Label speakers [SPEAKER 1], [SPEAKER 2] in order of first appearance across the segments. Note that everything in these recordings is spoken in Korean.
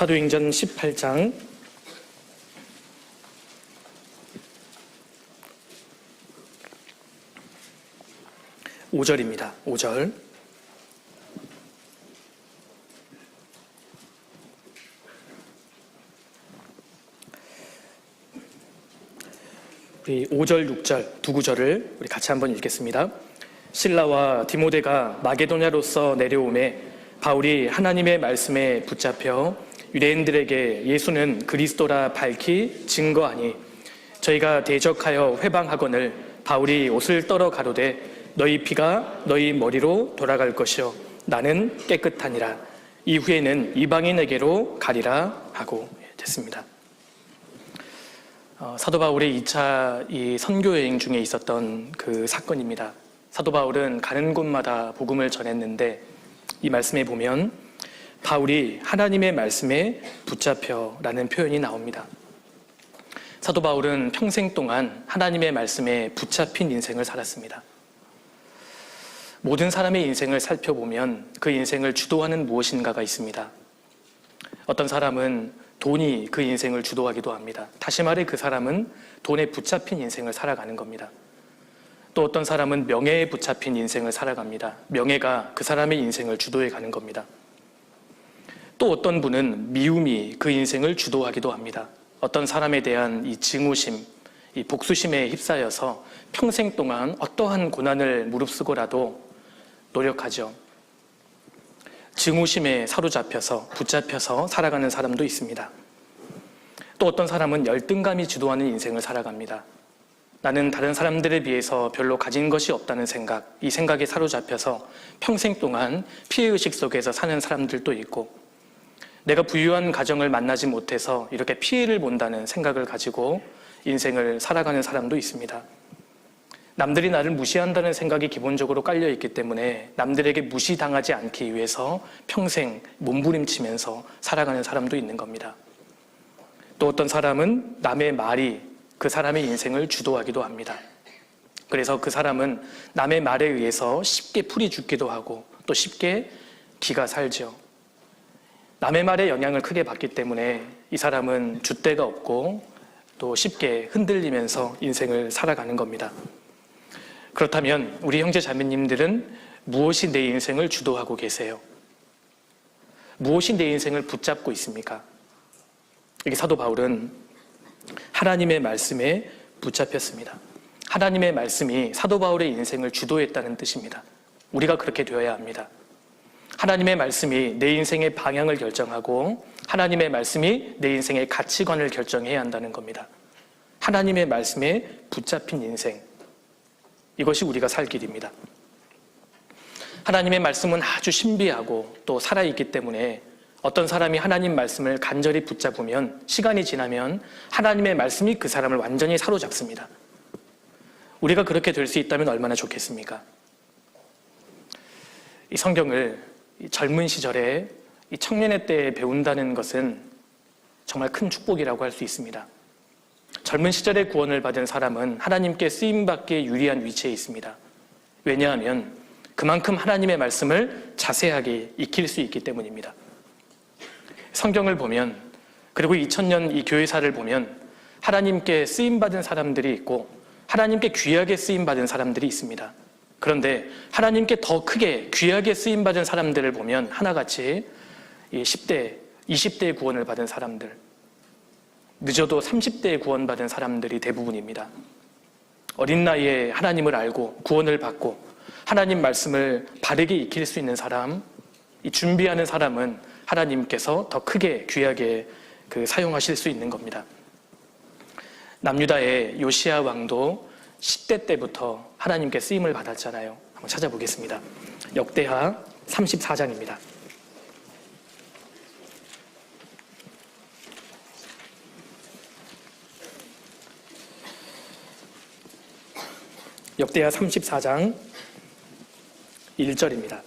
[SPEAKER 1] 사도행전 18장 5절입니다. 5절. 우리 5절, 6절 두 구절을 우리 같이 한번 읽겠습니다. 실라와 디모데가 마게도냐로서 내려오매 바울이 하나님의 말씀에 붙잡혀 유대인들에게 예수는 그리스도라 밝히 증거하니 저희가 대적하여 회방하거늘 바울이 옷을 떨어 가로되 너희 피가 너희 머리로 돌아갈 것이요 나는 깨끗하니라. 이후에는 이방인에게로 가리라 하고 됐습니다. 사도 바울의 2차 이 선교 여행 중에 있었던 그 사건입니다. 사도 바울은 가는 곳마다 복음을 전했는데 이 말씀에 보면 바울이 하나님의 말씀에 붙잡혀라는 표현이 나옵니다. 사도 바울은 평생 동안 하나님의 말씀에 붙잡힌 인생을 살았습니다. 모든 사람의 인생을 살펴보면 그 인생을 주도하는 무엇인가가 있습니다. 어떤 사람은 돈이 그 인생을 주도하기도 합니다. 다시 말해 그 사람은 돈에 붙잡힌 인생을 살아가는 겁니다. 또 어떤 사람은 명예에 붙잡힌 인생을 살아갑니다. 명예가 그 사람의 인생을 주도해 가는 겁니다. 또 어떤 분은 미움이 그 인생을 주도하기도 합니다. 어떤 사람에 대한 이 증오심, 이 복수심에 휩싸여서 평생 동안 어떠한 고난을 무릅쓰고라도 노력하죠. 증오심에 사로잡혀서 붙잡혀서 살아가는 사람도 있습니다. 또 어떤 사람은 열등감이 주도하는 인생을 살아갑니다. 나는 다른 사람들에 비해서 별로 가진 것이 없다는 생각, 이 생각에 사로잡혀서 평생 동안 피해의식 속에서 사는 사람들도 있고 내가 부유한 가정을 만나지 못해서 이렇게 피해를 본다는 생각을 가지고 인생을 살아가는 사람도 있습니다. 남들이 나를 무시한다는 생각이 기본적으로 깔려있기 때문에 남들에게 무시당하지 않기 위해서 평생 몸부림치면서 살아가는 사람도 있는 겁니다. 또 어떤 사람은 남의 말이 그 사람의 인생을 주도하기도 합니다. 그래서 그 사람은 남의 말에 의해서 쉽게 풀이 죽기도 하고 또 쉽게 기가 살죠. 남의 말에 영향을 크게 받기 때문에 이 사람은 줏대가 없고 또 쉽게 흔들리면서 인생을 살아가는 겁니다. 그렇다면 우리 형제 자매님들은 무엇이 내 인생을 주도하고 계세요? 무엇이 내 인생을 붙잡고 있습니까? 여기 사도 바울은 하나님의 말씀에 붙잡혔습니다. 하나님의 말씀이 사도 바울의 인생을 주도했다는 뜻입니다. 우리가 그렇게 되어야 합니다. 하나님의 말씀이 내 인생의 방향을 결정하고 하나님의 말씀이 내 인생의 가치관을 결정해야 한다는 겁니다. 하나님의 말씀에 붙잡힌 인생, 이것이 우리가 살 길입니다. 하나님의 말씀은 아주 신비하고 또 살아있기 때문에 어떤 사람이 하나님 말씀을 간절히 붙잡으면 시간이 지나면 하나님의 말씀이 그 사람을 완전히 사로잡습니다. 우리가 그렇게 될 수 있다면 얼마나 좋겠습니까? 이 성경을 젊은 시절에 이 청년의 때에 배운다는 것은 정말 큰 축복이라고 할 수 있습니다. 젊은 시절에 구원을 받은 사람은 하나님께 쓰임받기에 유리한 위치에 있습니다. 왜냐하면 그만큼 하나님의 말씀을 자세하게 익힐 수 있기 때문입니다. 성경을 보면 그리고 2000년 이 교회사를 보면 하나님께 쓰임받은 사람들이 있고 하나님께 귀하게 쓰임받은 사람들이 있습니다. 그런데 하나님께 더 크게 귀하게 쓰임받은 사람들을 보면 하나같이 10대, 20대의 구원을 받은 사람들, 늦어도 30대에 구원받은 사람들이 대부분입니다. 어린 나이에 하나님을 알고 구원을 받고 하나님 말씀을 바르게 익힐 수 있는 사람, 이 준비하는 사람은 하나님께서 더 크게 귀하게 사용하실 수 있는 겁니다. 남유다의 요시야 왕도 10대 때부터 하나님께 쓰임을 받았잖아요. 한번 찾아보겠습니다. 역대하 34장입니다. 역대하 34장 1절입니다.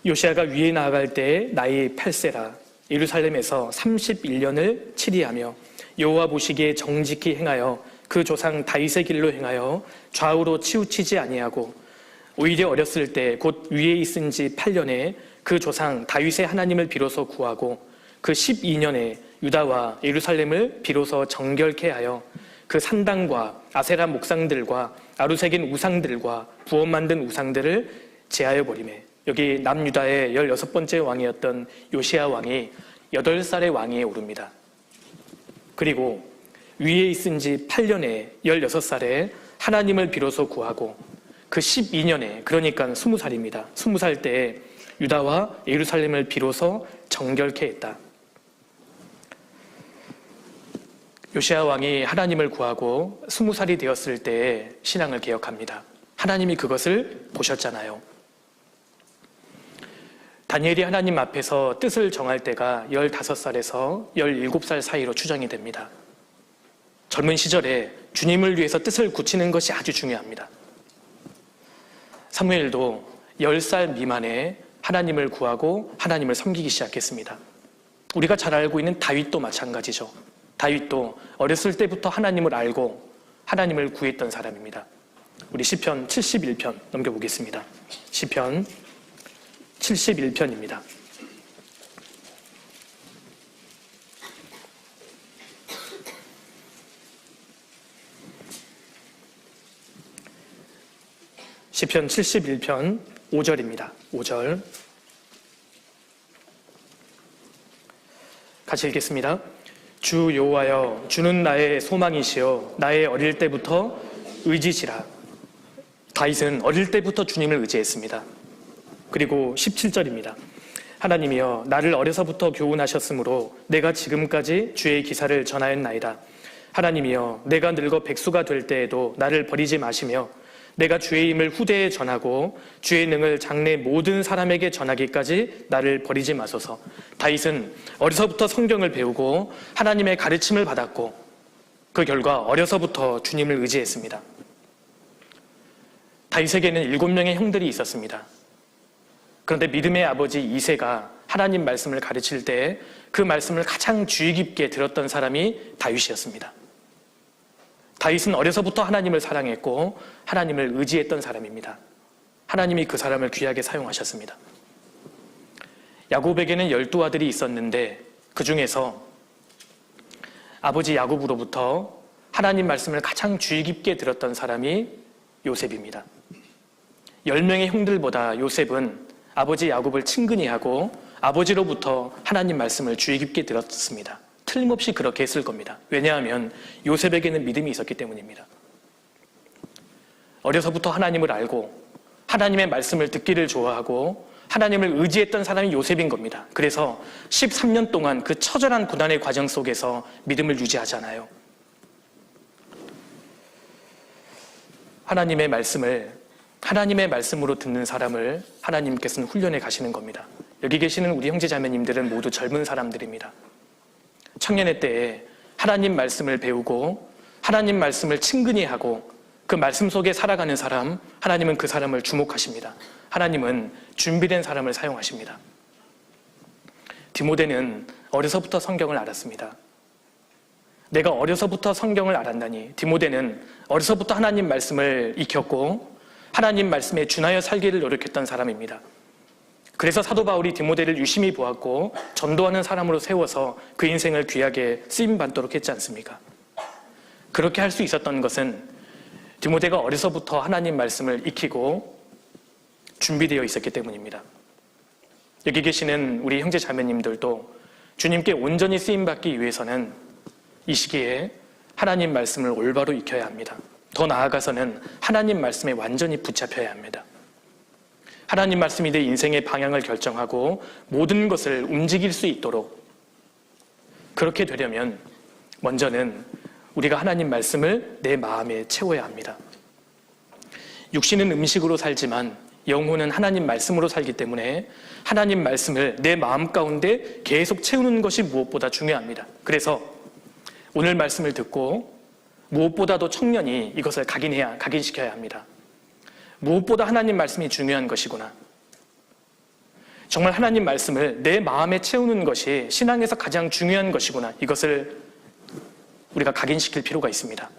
[SPEAKER 1] 요시야가 위에 나아갈 때에 나이 8세라 예루살렘에서 31년을 치리하며 여호와 보시기에 정직히 행하여 그 조상 다윗의 길로 행하여 좌우로 치우치지 아니하고 오히려 어렸을 때 곧 위에 있은 지 8년에 그 조상 다윗의 하나님을 비로소 구하고 그 12년에 유다와 예루살렘을 비로소 정결케 하여 그 산당과 아세라 목상들과 아루새긴 우상들과 부업 만든 우상들을 제하여 버리매. 여기 남유다의 16번째 왕이었던 요시야 왕이 8살의 왕위에 오릅니다. 그리고 위에 있은 지 8년에 16살에 하나님을 비로소 구하고 그 12년에, 그러니까 20살입니다. 20살 때에 유다와 예루살렘을 비로소 정결케 했다. 요시야 왕이 하나님을 구하고 20살이 되었을 때에 신앙을 개혁합니다. 하나님이 그것을 보셨잖아요. 다니엘이 하나님 앞에서 뜻을 정할 때가 15살에서 17살 사이로 추정이 됩니다. 젊은 시절에 주님을 위해서 뜻을 굳히는 것이 아주 중요합니다. 사무엘도 10살 미만에 하나님을 구하고 하나님을 섬기기 시작했습니다. 우리가 잘 알고 있는 다윗도 마찬가지죠. 다윗도 어렸을 때부터 하나님을 알고 하나님을 구했던 사람입니다. 우리 시편 71편 넘겨보겠습니다. 시편 71편입니다. 시편 71편 5절입니다. 5절 같이 읽겠습니다. 주 여호와여, 주는 나의 소망이시여 나의 어릴 때부터 의지시라. 다윗은 어릴 때부터 주님을 의지했습니다. 그리고 17절입니다. 하나님이여, 나를 어려서부터 교훈하셨으므로 내가 지금까지 주의 기사를 전하였나이다. 하나님이여, 내가 늙어 백수가 될 때에도 나를 버리지 마시며 내가 주의 힘을 후대에 전하고 주의 능을 장래 모든 사람에게 전하기까지 나를 버리지 마소서. 다윗은 어려서부터 성경을 배우고 하나님의 가르침을 받았고 그 결과 어려서부터 주님을 의지했습니다. 다윗에게는 7명의 형들이 있었습니다. 그런데 믿음의 아버지 이새가 하나님 말씀을 가르칠 때 그 말씀을 가장 주의 깊게 들었던 사람이 다윗이었습니다. 다윗은 어려서부터 하나님을 사랑했고 하나님을 의지했던 사람입니다. 하나님이 그 사람을 귀하게 사용하셨습니다. 야곱에게는 12아들이 있었는데 그 중에서 아버지 야곱으로부터 하나님 말씀을 가장 주의 깊게 들었던 사람이 요셉입니다. 10명의 형들보다 요셉은 아버지 야곱을 친근히 하고 아버지로부터 하나님 말씀을 주의 깊게 들었습니다. 틀림없이 그렇게 했을 겁니다. 왜냐하면 요셉에게는 믿음이 있었기 때문입니다. 어려서부터 하나님을 알고 하나님의 말씀을 듣기를 좋아하고 하나님을 의지했던 사람이 요셉인 겁니다. 그래서 13년 동안 그 처절한 고난의 과정 속에서 믿음을 유지하잖아요. 하나님의 말씀으로 듣는 사람을 하나님께서는 훈련해 가시는 겁니다. 여기 계시는 우리 형제 자매님들은 모두 젊은 사람들입니다. 청년의 때에 하나님 말씀을 배우고 하나님 말씀을 친근히 하고 그 말씀 속에 살아가는 사람, 하나님은 그 사람을 주목하십니다. 하나님은 준비된 사람을 사용하십니다. 디모데는 어려서부터 성경을 알았습니다. 내가 어려서부터 성경을 알았나니, 디모데는 어려서부터 하나님 말씀을 익혔고 하나님 말씀에 준하여 살기를 노력했던 사람입니다. 그래서 사도 바울이 디모데를 유심히 보았고 전도하는 사람으로 세워서 그 인생을 귀하게 쓰임받도록 했지 않습니까? 그렇게 할 수 있었던 것은 디모데가 어려서부터 하나님 말씀을 익히고 준비되어 있었기 때문입니다. 여기 계시는 우리 형제 자매님들도 주님께 온전히 쓰임받기 위해서는 이 시기에 하나님 말씀을 올바로 익혀야 합니다. 더 나아가서는 하나님 말씀에 완전히 붙잡혀야 합니다. 하나님 말씀이 내 인생의 방향을 결정하고 모든 것을 움직일 수 있도록, 그렇게 되려면 먼저는 우리가 하나님 말씀을 내 마음에 채워야 합니다. 육신은 음식으로 살지만 영혼은 하나님 말씀으로 살기 때문에 하나님 말씀을 내 마음 가운데 계속 채우는 것이 무엇보다 중요합니다. 그래서 오늘 말씀을 듣고 무엇보다도 청년이 이것을 각인시켜야 합니다. 무엇보다 하나님 말씀이 중요한 것이구나. 정말 하나님 말씀을 내 마음에 채우는 것이 신앙에서 가장 중요한 것이구나. 이것을 우리가 각인시킬 필요가 있습니다.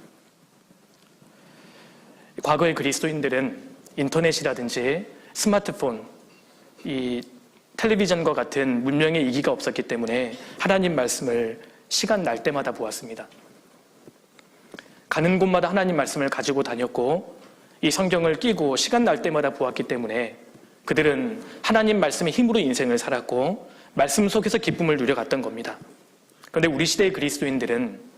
[SPEAKER 1] 과거의 그리스도인들은 인터넷이라든지 스마트폰, 이 텔레비전과 같은 문명의 이기가 없었기 때문에 하나님 말씀을 시간 날 때마다 보았습니다. 가는 곳마다 하나님 말씀을 가지고 다녔고 이 성경을 끼고 시간 날 때마다 보았기 때문에 그들은 하나님 말씀의 힘으로 인생을 살았고 말씀 속에서 기쁨을 누려갔던 겁니다. 그런데 우리 시대의 그리스도인들은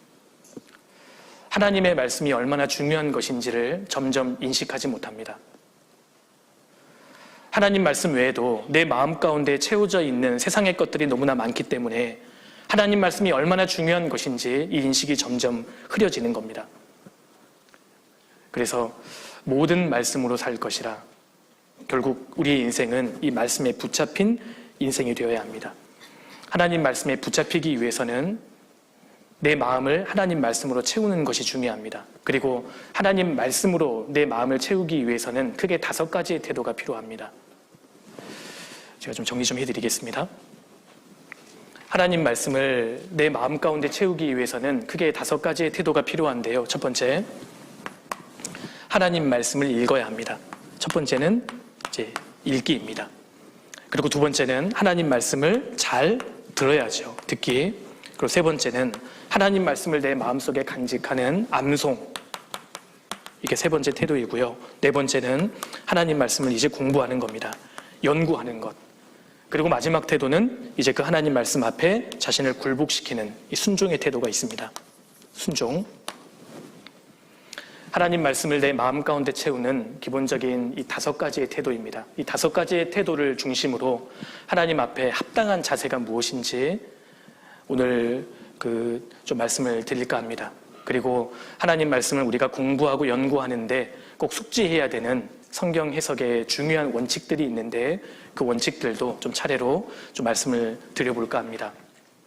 [SPEAKER 1] 하나님의 말씀이 얼마나 중요한 것인지를 점점 인식하지 못합니다. 하나님 말씀 외에도 내 마음 가운데 채워져 있는 세상의 것들이 너무나 많기 때문에 하나님 말씀이 얼마나 중요한 것인지 이 인식이 점점 흐려지는 겁니다. 그래서 모든 말씀으로 살 것이라 결국 우리의 인생은 이 말씀에 붙잡힌 인생이 되어야 합니다. 하나님 말씀에 붙잡히기 위해서는 내 마음을 하나님 말씀으로 채우는 것이 중요합니다. 그리고 하나님 말씀으로 내 마음을 채우기 위해서는 크게 5가지의 태도가 필요합니다. 제가 좀 정리 좀 해드리겠습니다. 하나님 말씀을 내 마음 가운데 채우기 위해서는 크게 5가지의 태도가 필요한데요. 첫 번째, 하나님 말씀을 읽어야 합니다. 첫 번째는 이제 읽기입니다. 그리고 두 번째는 하나님 말씀을 잘 들어야죠. 듣기. 그리고 세 번째는 하나님 말씀을 내 마음속에 간직하는 암송. 이게 세 번째 태도이고요. 네 번째는 하나님 말씀을 이제 공부하는 겁니다. 연구하는 것. 그리고 마지막 태도는 이제 그 하나님 말씀 앞에 자신을 굴복시키는 이 순종의 태도가 있습니다. 순종. 하나님 말씀을 내 마음 가운데 채우는 기본적인 이 5가지의 태도입니다. 이 5가지의 태도를 중심으로 하나님 앞에 합당한 자세가 무엇인지 오늘 좀 말씀을 드릴까 합니다. 그리고 하나님 말씀을 우리가 공부하고 연구하는데 꼭 숙지해야 되는 성경 해석의 중요한 원칙들이 있는데 그 원칙들도 좀 차례로 좀 말씀을 드려볼까 합니다.